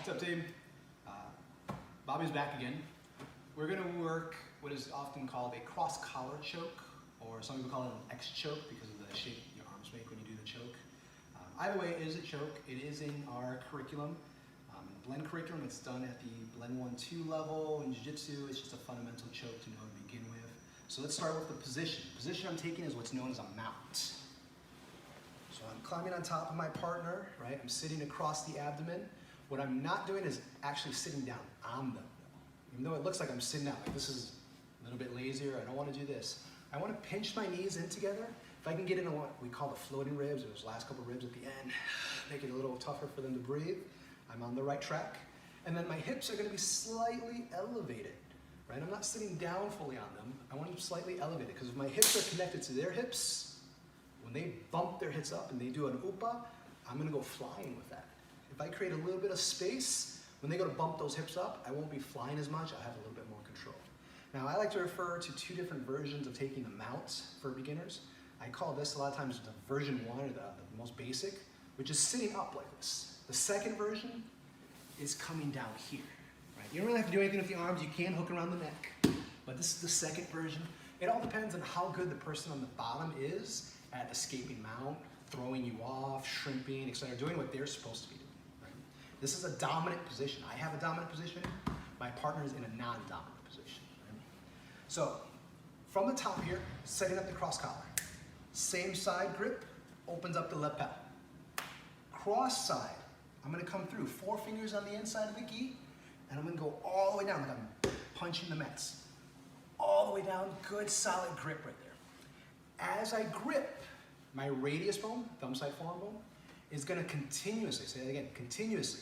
What's up, team? Bobby's back again. We're going to work what is often called a cross collar choke, or some people call it an X choke because of the shape your arms make when you do the choke. Either way, it is a choke. It is in our curriculum. In the blend curriculum, it's done at the blend 1-2 level. In jiu-jitsu, it's just a fundamental choke to know to begin with. So let's start with the position. The position I'm taking is what's known as a mount. So I'm climbing on top of my partner, right? I'm sitting across the abdomen. What I'm not doing is actually sitting down on them. Even though it looks like I'm sitting out, like this is a little bit lazier, I don't want to do this. I want to pinch my knees in together. If I can get into what we call the floating ribs, or those last couple ribs at the end, make it a little tougher for them to breathe, I'm on the right track. And then my hips are going to be slightly elevated, right? I'm not sitting down fully on them. I want them slightly elevated, because if my hips are connected to their hips, when they bump their hips up and they do an upa, I'm going to go flying with that. If I create a little bit of space, when they go to bump those hips up, I won't be flying as much, I'll have a little bit more control. Now, I like to refer to two different versions of taking the mounts for beginners. I call this a lot of times the version 1, or the most basic, which is sitting up like this. The second version is coming down here, right? You don't really have to do anything with the arms, you can hook around the neck, but this is the second version. It all depends on how good the person on the bottom is at escaping mount, throwing you off, shrimping, etc., doing what they're supposed to be doing. This is a dominant position. I have a dominant position. My partner is in a non-dominant position. Right? So, from the top here, setting up the cross collar. Same side grip, opens up the lapel. Cross side, I'm going to come through. 4 fingers on the inside of the gi, and I'm going to go all the way down like I'm punching the mats. All the way down, good solid grip right there. As I grip, my radius bone, thumb side forearm bone, is going to continuously, say that again, continuously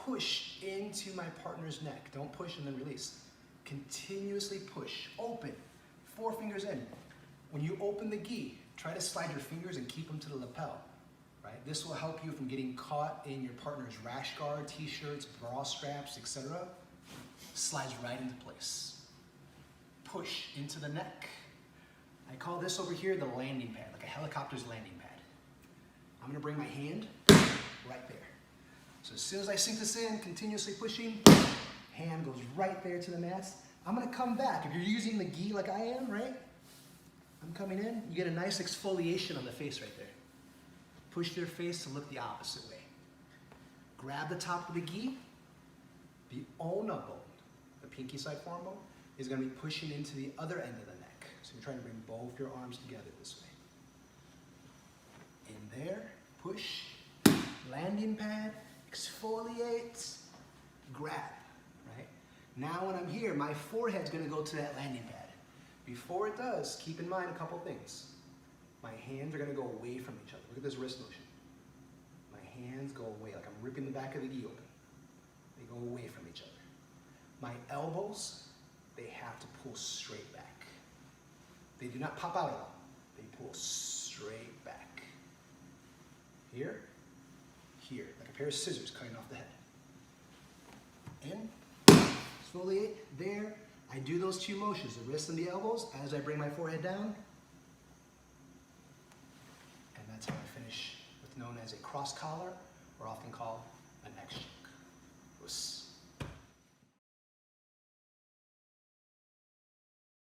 push into my partner's neck. Don't push and then release. Continuously push, open, 4 fingers in. When you open the gi, try to slide your fingers and keep them to the lapel, right? This will help you from getting caught in your partner's rash guard, t-shirts, bra straps, etc. Slides right into place. Push into the neck. I call this over here the landing pad, like a helicopter's landing pad. I'm going to bring my hand right there. So as soon as I sink this in, continuously pushing, hand goes right there to the mats. I'm going to come back. If you're using the gi like I am, right? I'm coming in, you get a nice exfoliation on the face right there. Push their face to look the opposite way. Grab the top of the gi. The ulna bone, the pinky side forearm bone, is going to be pushing into the other end of the neck. So you're trying to bring both your arms together this way. In there, push, landing pad, exfoliate, grab, right? Now when I'm here, my forehead's gonna go to that landing pad. Before it does, keep in mind a couple things. My hands are gonna go away from each other. Look at this wrist motion. My hands go away, like I'm ripping the back of the gi open. They go away from each other. My elbows, they have to pull straight back. They do not pop out at all. They pull straight back. Here, here, like a pair of scissors cutting off the head. In, exfoliate, there. I do those 2 motions, the wrists and the elbows, as I bring my forehead down. And that's how I finish what's known as a cross collar, or often called an X choke.